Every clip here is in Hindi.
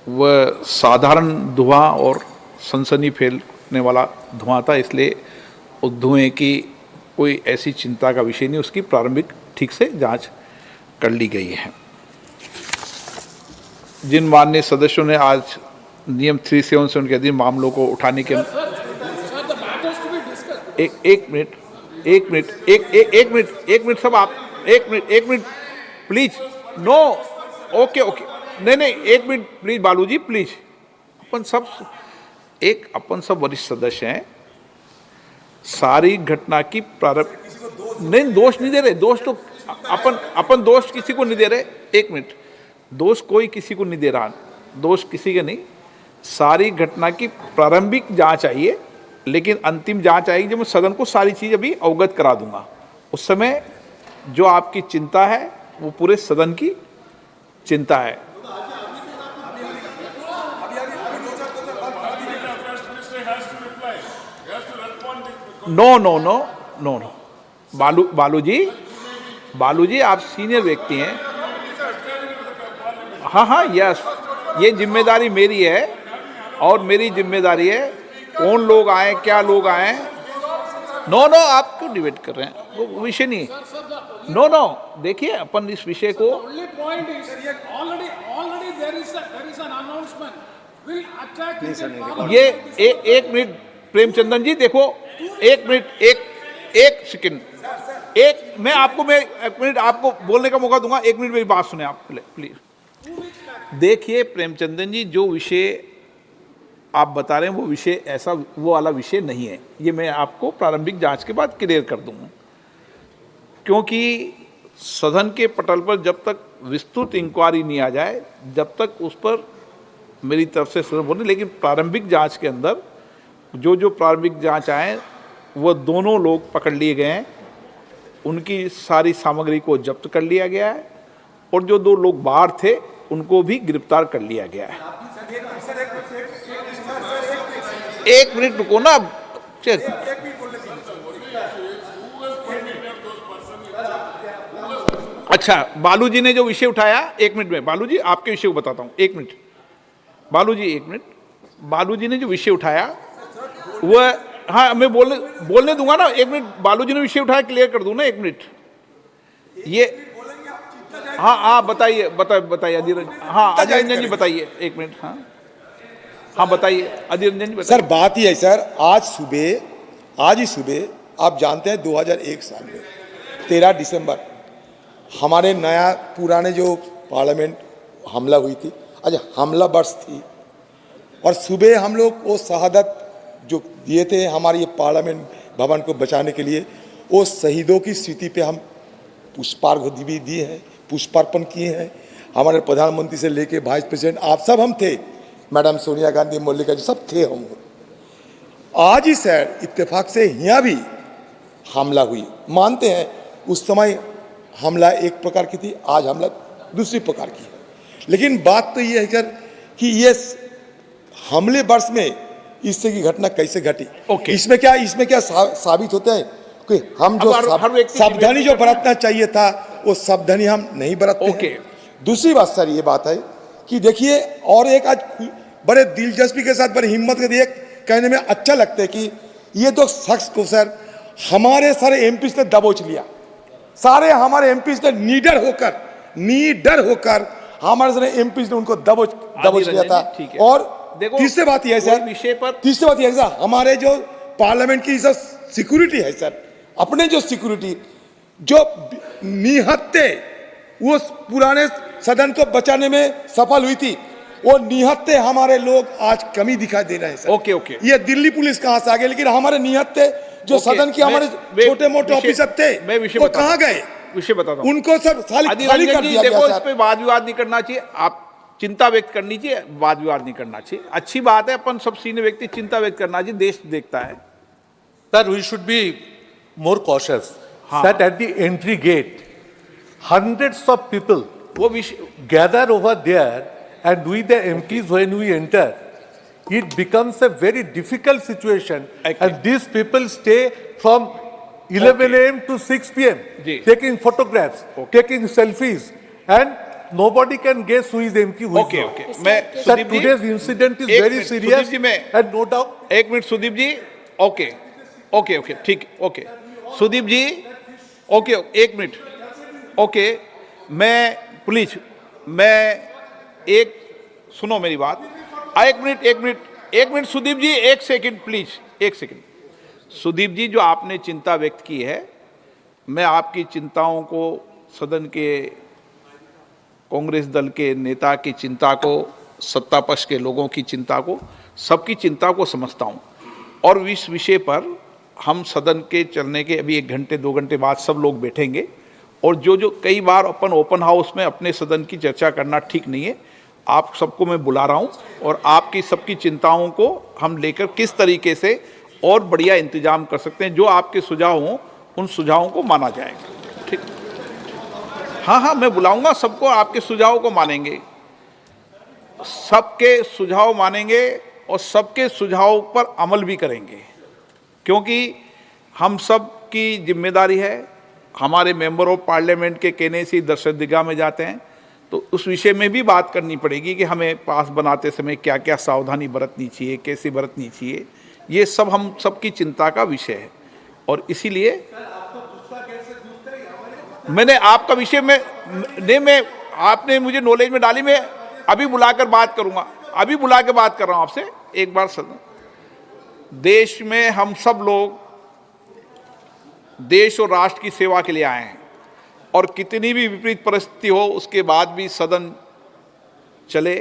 वह साधारण धुआं और सनसनी फैलने वाला धुआं था, इसलिए उस धुएं की कोई ऐसी चिंता का विषय नहीं, उसकी प्रारंभिक ठीक से जांच कर ली गई है। जिन माननीय सदस्यों ने आज नियम 377 के अधीन मामलों को उठाने के एक मिनट सब आप एक मिनट प्लीज, नो, ओके, नहीं, एक मिनट प्लीज बालूजी, प्लीज। अपन सब वरिष्ठ सदस्य हैं, सारी घटना की प्रारंभ, नहीं, दोष नहीं दे रहे, दोष तो अपन दोष किसी को नहीं दे रहे, एक मिनट, दोष कोई किसी को नहीं दे रहा, दोष किसी का नहीं, सारी घटना की प्रारंभिक जांच आइए, लेकिन अंतिम जांच आएगी जब मैं सदन को सारी चीज अभी अवगत करा दूंगा। उस समय जो आपकी चिंता है वो पूरे सदन की चिंता है। नो, बालूजी आप सीनियर व्यक्ति हैं। हाँ, यस, ये जिम्मेदारी मेरी है और मेरी जिम्मेदारी है, कौन लोग आए, क्या लोग आए। नो, आप क्यों डिबेट कर रहे हैं, वो विषय नहीं। नो, देखिए अपन इस विषय को, ये एक मिनट प्रेमचंदन जी, देखो, एक मिनट, एक सेकंड, मैं एक मिनट आपको बोलने का मौका दूंगा, एक मिनट मेरी बात सुने आप प्लीज। देखिए प्रेमचंदन जी, जो विषय आप बता रहे हैं वो विषय ऐसा, वो वाला विषय नहीं है, ये मैं आपको प्रारंभिक जांच के बाद क्लियर कर दूंगा, क्योंकि सदन के पटल पर जब तक विस्तृत इंक्वायरी नहीं आ जाए, जब तक उस पर मेरी तरफ से सदन बोले, लेकिन प्रारंभिक जांच के अंदर जो प्रारंभिक जांच आए वो दोनों लोग पकड़ लिए गए हैं, उनकी सारी सामग्री को जब्त कर लिया गया है, और जो 2 लोग बाहर थे उनको भी गिरफ्तार कर लिया गया है। एक मिनट रुको ना, चेक। अच्छा, बालूजी ने जो विषय उठाया, एक मिनट में बालूजी आपके विषय को बताता हूं, एक मिनट बालूजी ने जो विषय उठाया वह, हाँ मैं बोलने दूंगा ना, एक मिनट, बालूजी ने विषय उठाया, क्लियर कर दूं ना, एक मिनट, ये हाँ बताइए अधीर, हाँ अजय रंजन जी बताइए, एक मिनट, हाँ बताइए अधीर रंजन जी बताइए। सर बात ही है सर, आज ही सुबह आप जानते हैं 2001 साल में 13 दिसंबर हमारे नया पुराने जो पार्लियामेंट हमला हुई थी, आज हमला वर्ष थी, और सुबह हम लोग वो शहादत जो दिए थे हमारे ये पार्लियामेंट भवन को बचाने के लिए, वो शहीदों की स्मृति पे हम पुष्पार्घ्य भी दिए हैं, पुष्पार्पण किए हैं। हमारे प्रधानमंत्री से लेके वाइस प्रेसिडेंट आप सब हम थे, मैडम सोनिया गांधी, मल्लिका जी सब थे हम। आज ही सर इत्तेफाक से यहाँ भी हमला हुई, मानते हैं उस समय हमला एक प्रकार की थी, आज हमला दूसरी प्रकार की है, लेकिन बात तो ये है सर कि ये हमले वर्ष में इस तरह की घटना कैसे घटी। इसमें क्या साबित होता है कि हम जो सावधानी जो बरतना चाहिए था वो सावधानी हम नहीं बरतते हैं। दूसरी बात सर ये बात है कि देखिए, और एक आज बड़े दिलचस्पी के साथ, बड़ी हिम्मत के लिए कहने में अच्छा लगता है कि ये 2 शख्स को सर हमारे सारे एमपी ने दबोच लिया, सारे हमारे एमपी ने निडर होकर हमारे सारे एमपी ने उनको दबोच लिया था। और तीसरी बात यह है सर, हमारे जो पार्लियामेंट की सब सिक्योरिटी है सर, अपने जो सिक्योरिटी जो निहत्ते वो पुराने सदन को बचाने में सफल हुई थी, वो निहत्ते हमारे लोग आज कमी दिखाई दे रहे हैं सर। ये दिल्ली पुलिस कहां से आ गए, लेकिन हमारे निहत्ते जो सदन के हमारे छोटे मोटे ऑफिसर थे वो कहां गए, विषय बताता हूं उनको सर खाली कर दिया देखो, गया। इस पे वाद विवाद नहीं करना चाहिए, आप चिंता व्यक्त करनी चाहिए, वाद विवाद नहीं करना चाहिए, अच्छी बात है, अपन सब सीनियर व्यक्ति चिंता व्यक्त करना चाहिए, देश देखता है। Sir, we should be more cautious. That at the entry gate, hundreds of people gather over there, and we the MPs, when we enter, it becomes a very difficult situation. And these people stay from 11 a.m. to 6 p.m. taking photographs, taking selfies, and nobody can guess who is MP, who is okay not. Okay मैं Sir, Sudeep ji today's incident is एक very minute, serious Sudeep ji मैं and no doubt. एक minute Sudeep ji okay okay okay ठीक ओके सुदीप जी ओके एक मिनट ओके मैं प्लीज मैं एक सुनो मेरी बात एक मिनट सुदीप जी एक सेकंड प्लीज एक सेकंड सुदीप जी जो आपने चिंता व्यक्त की है मैं आपकी चिंताओं को सदन के कांग्रेस दल के नेता की चिंता को सत्ता पक्ष के लोगों की चिंता को सबकी चिंता को समझता हूं और इस विषय पर हम सदन के चलने के अभी 1 घंटे 2 घंटे बाद सब लोग बैठेंगे और जो कई बार अपन ओपन हाउस में अपने सदन की चर्चा करना ठीक नहीं है आप सबको मैं बुला रहा हूं और आपकी सबकी चिंताओं को हम लेकर किस तरीके से और बढ़िया इंतजाम कर सकते हैं जो आपके सुझाव हों उन सुझावों को माना जाएगा ठीक हाँ मैं बुलाऊंगा सबको आपके सुझावों को मानेंगे सबके सुझाव मानेंगे और सबके सुझावों पर अमल भी करेंगे क्योंकि हम सब की जिम्मेदारी है हमारे मेंबर ऑफ पार्लियामेंट के कहने से दर्शकदिगा में जाते हैं तो उस विषय में भी बात करनी पड़ेगी कि हमें पास बनाते समय क्या क्या सावधानी बरतनी चाहिए कैसे बरतनी चाहिए ये सब हम सबकी चिंता का विषय है और इसीलिए मैंने आपका विषय में आपने मुझे नॉलेज में डाली मैं अभी बुलाकर बात करूंगा अभी बुला के बात कर रहा हूं आपसे एक बार देश में हम सब लोग देश और राष्ट्र की सेवा के लिए आए हैं और कितनी भी विपरीत परिस्थिति हो उसके बाद भी सदन चले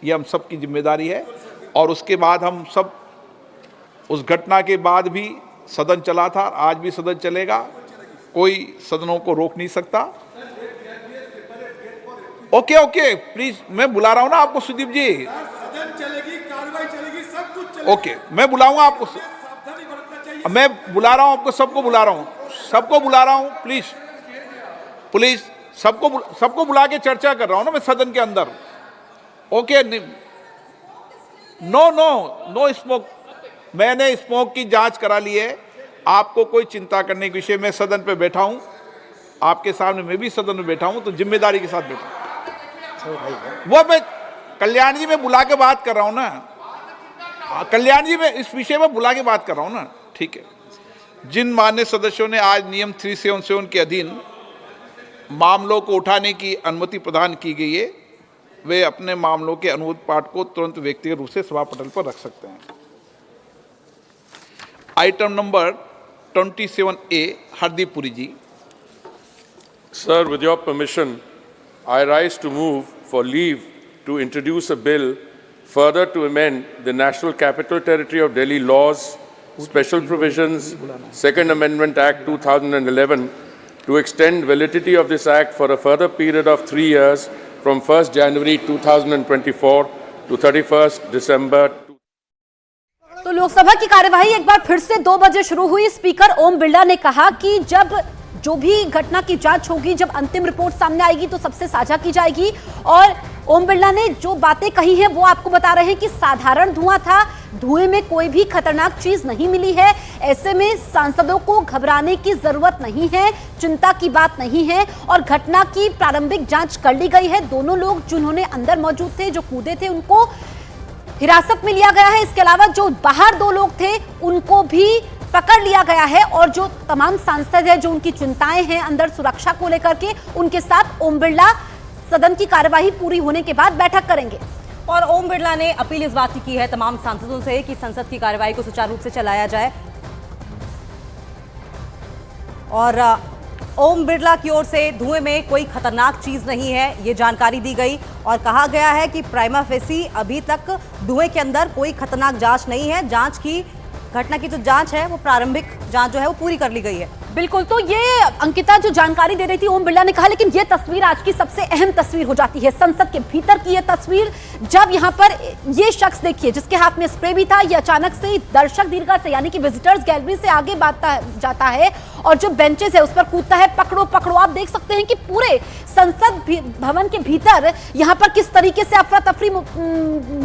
ये हम सब की जिम्मेदारी है और उसके बाद हम सब उस घटना के बाद भी सदन चला था आज भी सदन चलेगा कोई सदनों को रोक नहीं सकता ओके प्लीज मैं बुला रहा हूं ना आपको सुदीप जी सदन चलेगी कार्रवाई चलेगी सब कुछ चलेगा ओके मैं बुलाऊंगा आपको मैं बुला रहा हूं आपको सबको बुला रहा हूं प्लीज सबको बुला के चर्चा कर रहा हूं ना मैं सदन के अंदर ओके नो स्मोक मैंने स्मोक की जांच करा ली है आपको कोई चिंता करने के विषय में सदन पे बैठा हूं आपके सामने मैं भी सदन में बैठा हूं तो जिम्मेदारी के साथ बैठा वो मैं कल्याण जी में बुला के बात कर रहा हूं ना कल्याण जी में इस विषय में बुला के बात कर रहा हूं ना ठीक है जिन मान्य सदस्यों ने आज नियम 377 के अधीन मामलों को उठाने की अनुमति प्रदान की गई है वे अपने मामलों के अनुरोध पाठ को तुरंत व्यक्तिगत रूप से सभा पटल पर रख सकते हैं item number 27A Hardeep Puri ji Sir, with your permission, I rise to move for leave to introduce a bill further to amend the National Capital Territory of Delhi laws, special provisions, Second Amendment Act 2011 to extend validity of this act for a further period of 3 years from 1st January 2024 to 31st December. तो लोकसभा की कार्यवाही एक बार फिर से 2 बजे शुरू हुई। स्पीकर ओम बिरला ने कहा कि जब जो भी घटना की जांच होगी जब अंतिम रिपोर्ट सामने आएगी तो सबसे साझा की जाएगी और ओम बिरला ने जो बातें कही हैं वो आपको बता रहे हैं कि साधारण धुआं था, धुएं में कोई भी खतरनाक चीज नहीं मिली है। ऐसे में सांसदों को घबराने की जरूरत नहीं है, चिंता की बात नहीं है और घटना की प्रारंभिक जांच कर ली गई है। दोनों लोग जिन्होंने अंदर मौजूद थे, जो कूदे थे, उनको हिरासत में लिया गया है। इसके अलावा जो बाहर 2 लोग थे उनको भी पकड़ लिया गया है और जो तमाम सांसद हैं जो उनकी चिंताएं हैं अंदर सुरक्षा को लेकर के, उनके साथ ओम बिरला सदन की कार्यवाही पूरी होने के बाद बैठक करेंगे। और ओम बिरला ने अपील इस बात की है तमाम सांसदों से कि संसद की कार्यवाही को सुचारू रूप से चलाया जाए और ओम बिरला की ओर से धुएं में कोई खतरनाक चीज नहीं है, ये जानकारी दी गई और कहा गया है कि प्राइमा फेसी अभी तक धुएं के अंदर कोई खतरनाक जांच नहीं है। जांच की घटना की जो जांच है वो प्रारंभिक जांच जो है वो पूरी कर ली गई है। बिल्कुल, तो ये अंकिता जो जानकारी दे रही थी ओम बिरला ने कहा, लेकिन ये तस्वीर आज की सबसे अहम तस्वीर हो जाती है, संसद के भीतर की ये तस्वीर, जब यहाँ पर ये शख्स देखिए जिसके हाथ में स्प्रे भी था, ये अचानक से दर्शक दीर्घा से यानी कि विजिटर्स गैलरी से आगे बढ़ता जाता है और जो बेंचेस है उस पर कूदता है, पकड़ो पकड़ो। आप देख सकते हैं कि पूरे संसद भवन के भीतर यहाँ पर किस तरीके से अफरा तफरी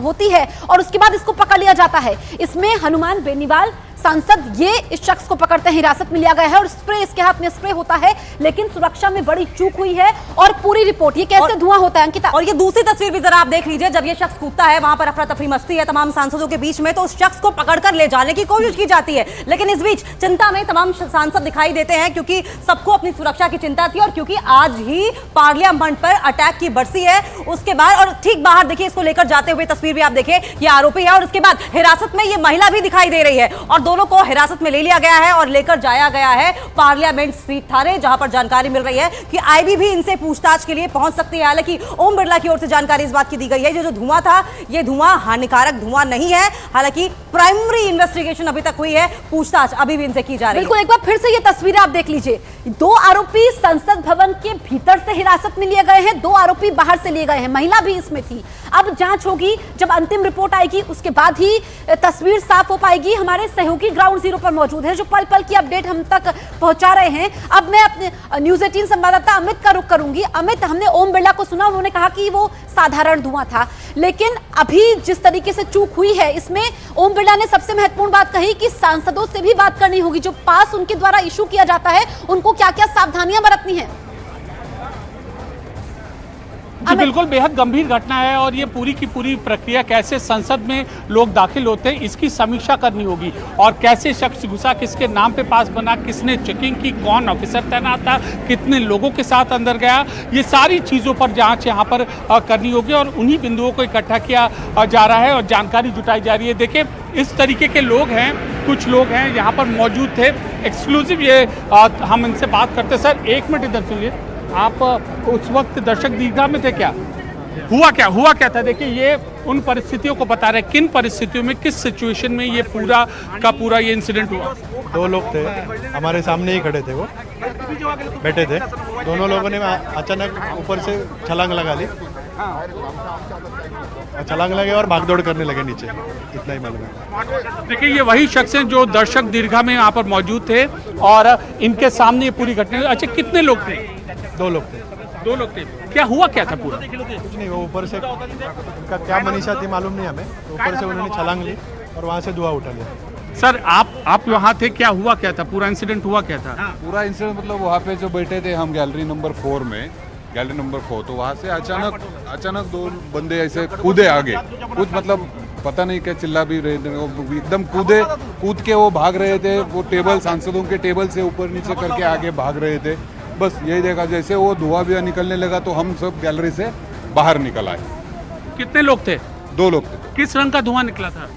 होती है और उसके बाद इसको पकड़ लिया जाता है। इसमें हनुमान बेनीवाल सांसद ये इस शख्स को पकड़ते हैं, हिरासत में लिया गया है और स्प्रे, इसके हाथ में स्प्रे होता है, लेकिन सुरक्षा में बड़ी चूक हुई है। और पूरी रिपोर्ट, ये कैसे धुआं होता है अंकिता? और ये दूसरी तस्वीर भी जरा आप देख लीजिए, जब ये शख्स कूदता है, वहां पर अफरा तफरी मस्ती है तमाम सांसदों के बीच में, तो उस शख्स को पकड़कर ले जाने की कोशिश की जाती है, लेकिन इस बीच चिंता में तमाम सांसद दिखाई देते हैं, क्योंकि सबको अपनी सुरक्षा की चिंता थी और क्योंकि आज ही पार्लियामेंट पर अटैक की बरसी है। उसके बाद और ठीक बाहर देखिए, इसको लेकर जाते हुए तस्वीर भी आप देखिए, ये आरोपी है और उसके बाद हिरासत में ये महिला भी दिखाई दे रही है और दोनों को हिरासत में ले लिया गया है और लेकर जाया गया है पार्लियामेंट स्ट्रीट थाने, जहां पर जानकारी मिल रही है कि आईबी भी इनसे पूछताछ के लिए पहुंच सकती है। हालांकि ओम बिरला की ओर से जानकारी इस बात की दी गई है, ये जो धुआं था, ये धुआं हानिकारक धुआं नहीं है। हालांकि प्राइमरी इन्वेस्टिगेशन अभी तक हुई है, पूछताछ अभी भी इनसे की जा रही है। बिल्कुल, एक बार फिर से ये तस्वीरें आप देख लीजिए, 2 आरोपी संसद भवन के भीतर से हिरासत में लिए गए हैं, 2 आरोपी बाहर से लिए गए हैं, महिला भी इसमें थी। अब जांच होगी, जब अंतिम रिपोर्ट आएगी उसके बाद ही तस्वीर साफ हो पाएगी। हमारे सहयोगी ग्राउंड जीरो पर मौजूद है, जो पल पल की अपडेट हम तक पहुंचा रहे हैं। अब मैं अपने न्यूज़ 18 संवाददाता अमित का रुख करूंगी। अमित, हमने ओम बिरला को सुना, उन्होंने कहा कि वो साधारण धुआं था, लेकिन अभी जिस तरीके से चूक हुई है, इसमें ओम बिरला ने सबसे महत्वपूर्ण बात कही कि सांसदों से भी बात करनी होगी, जो पास उनके द्वारा इशू किया जाता है, उनको क्या क्या सावधानियां बरतनी है। जी बिल्कुल, बेहद गंभीर घटना है और ये पूरी की पूरी प्रक्रिया, कैसे संसद में लोग दाखिल होते हैं, इसकी समीक्षा करनी होगी और कैसे शख्स घुसा, किसके नाम पे पास बना, किसने चेकिंग की, कौन ऑफिसर तैनात था, कितने लोगों के साथ अंदर गया, ये सारी चीज़ों पर जांच यहाँ पर करनी होगी और उन्हीं बिंदुओं को इकट्ठा किया जा रहा है और जानकारी जुटाई जा रही है। देखिए, इस तरीके के लोग हैं, कुछ लोग हैं यहाँ पर मौजूद थे, एक्सक्लूसिव ये हम इनसे बात करते। सर, 1 मिनट इधर सुनिए, आप उस वक्त दर्शक दीर्घा में थे क्या? हुआ क्या था? देखिए, ये उन परिस्थितियों को बता रहे हैं, किन परिस्थितियों में, किस सिचुएशन में ये पूरा का पूरा ये इंसिडेंट हुआ। 2 लोग थे, हमारे सामने ही खड़े थे, वो बैठे थे, दोनों लोगों ने अचानक ऊपर से छलांग लगा ली, छलांग लगे और भागदौड़ करने लगे नीचे, इतना ही मालूम है। देखिए, ये वही शख्स हैं जो दर्शक दीर्घा में यहाँ पर मौजूद थे और इनके सामने ये पूरी घटना। अच्छा, कितने लोग थे? 2 लोग थे। 2 लोग थे। क्या हुआ क्या था पूरा? कुछ नहीं, वो ऊपर से, उनका क्या मनीषा थी मालूम नहीं हमें, ऊपर से उन्होंने छलांग ली और वहाँ से धुआं उठा लिया। सर, आप वहाँ थे, क्या हुआ क्या था? पूरा इंसिडेंट हुआ क्या था? पूरा इंसिडेंट मतलब वहाँ पे जो बैठे थे हम गैलरी नंबर 4 में, गैलरी नंबर 4, तो वहाँ से अचानक 2 बंदे ऐसे कूदे आगे, कुछ मतलब पता नहीं क्या चिल्ला भी रहे थे, वो एकदम कूद के वो भाग रहे थे, वो टेबल, सांसदों के टेबल से ऊपर नीचे करके आगे भाग रहे थे। बस यही देखा, जैसे वो धुआं भी निकलने लगा तो हम सब गैलरी से बाहर निकल आए। कितने लोग थे? 2 लोग थे। किस रंग का धुआं निकला था?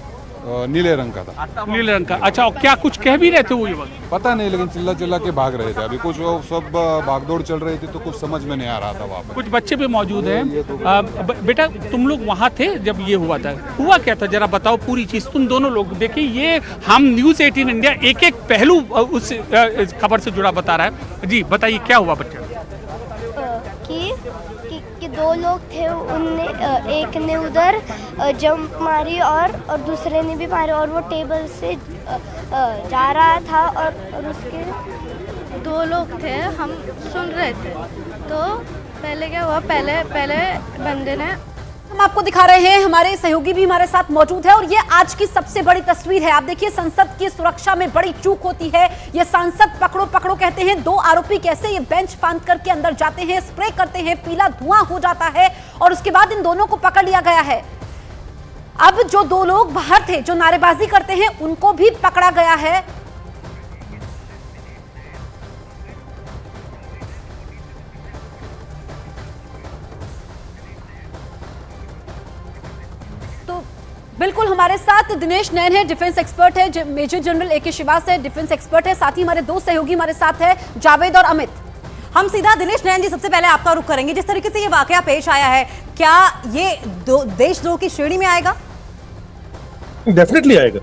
नीले रंग का था। नीले रंग का। अच्छा, और क्या कुछ कह भी रहे थे वो युवक? पता नहीं, लेकिन चिल्ला के भाग रहे थे। अभी कुछ वो सब भागदौड़ चल रही थी तो कुछ समझ में नहीं आ रहा था वहाँ पे। कुछ बच्चे भी मौजूद हैं। बेटा, तुम लोग वहाँ थे जब ये हुआ था, हुआ क्या था जरा बताओ पूरी चीज़, तुम दोनों लोग। देखिए, ये हम न्यूज़ 18 इंडिया एक पहलू उस खबर से जुड़ा बता रहा है। जी बताइए, क्या हुआ बच्चा? कि 2 लोग थे, उनने एक ने उधर जंप मारी और दूसरे ने भी मारी और वो टेबल से जा रहा था और उसके 2 लोग थे, हम सुन रहे थे। तो पहले क्या हुआ, पहले बंदे ने, हम आपको दिखा रहे हैं, हमारे सहयोगी भी हमारे साथ मौजूद है और ये आज की सबसे बड़ी तस्वीर है। आप देखिए, संसद की सुरक्षा में बड़ी चूक होती है। ये सांसद पकड़ो पकड़ो कहते हैं, 2 आरोपी कैसे ये बेंच फांद करके अंदर जाते हैं, स्प्रे करते हैं, पीला धुआं हो जाता है और उसके बाद इन दोनों को पकड़ लिया गया है। अब जो 2 लोग बाहर थे, जो नारेबाजी करते हैं, उनको भी पकड़ा गया है। तो बिल्कुल हमारे साथ दिनेश नैन है, डिफेंस एक्सपर्ट है, मेजर जनरल AK श्रीवास है, डिफेंस एक्सपर्ट है, साथ ही हमारे 2 सहयोगी हमारे साथ है, जावेद और अमित। हम सीधा दिनेश नैन जी, सबसे पहले आपका रुख करेंगे। जिस तरीके से ये वाकया पेश आया है, क्या ये देशद्रोह की श्रेणी में आएगा? डेफिनेटली आएगा।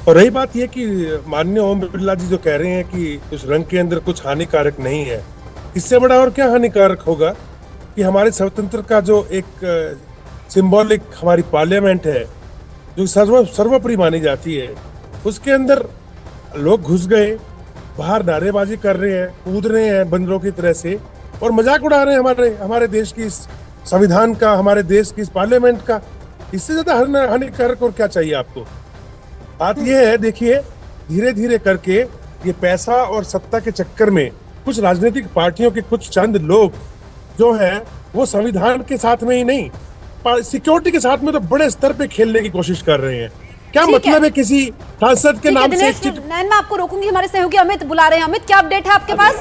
और रही बात यह कि माननीय ओम बिरला जी जो कह रहे हैं कि उस रंग के अंदर कुछ हानिकारक नहीं है, इससे बड़ा और क्या हानिकारक होगा कि हमारे स्वतंत्र का जो एक सिंबॉलिक हमारी पार्लियामेंट है, जो सर्वोपरि मानी जाती है, उसके अंदर लोग घुस गए, बाहर नारेबाजी कर रहे हैं, कूद रहे हैं बंदरों की तरह से और मजाक उड़ा रहे हैं हमारे देश की इस संविधान का, हमारे देश की इस पार्लियामेंट का। इससे ज्यादा हानिकारक और क्या चाहिए आपको? बात यह है, देखिए धीरे धीरे करके ये पैसा और सत्ता के चक्कर में कुछ राजनीतिक पार्टियों के कुछ चंद लोग जो हैं वो संविधान के साथ में ही नहीं, सिक्योरिटी के साथ में तो बड़े स्तर पे खेलने की कोशिश कर रहे हैं। क्या मतलब है किसी सांसद के नाम से? नैन, मैं आपको रोकूंगी, हमारे सहयोगी अमित बुला रहे हैं। अमित, क्या अपडेट है आपके पास?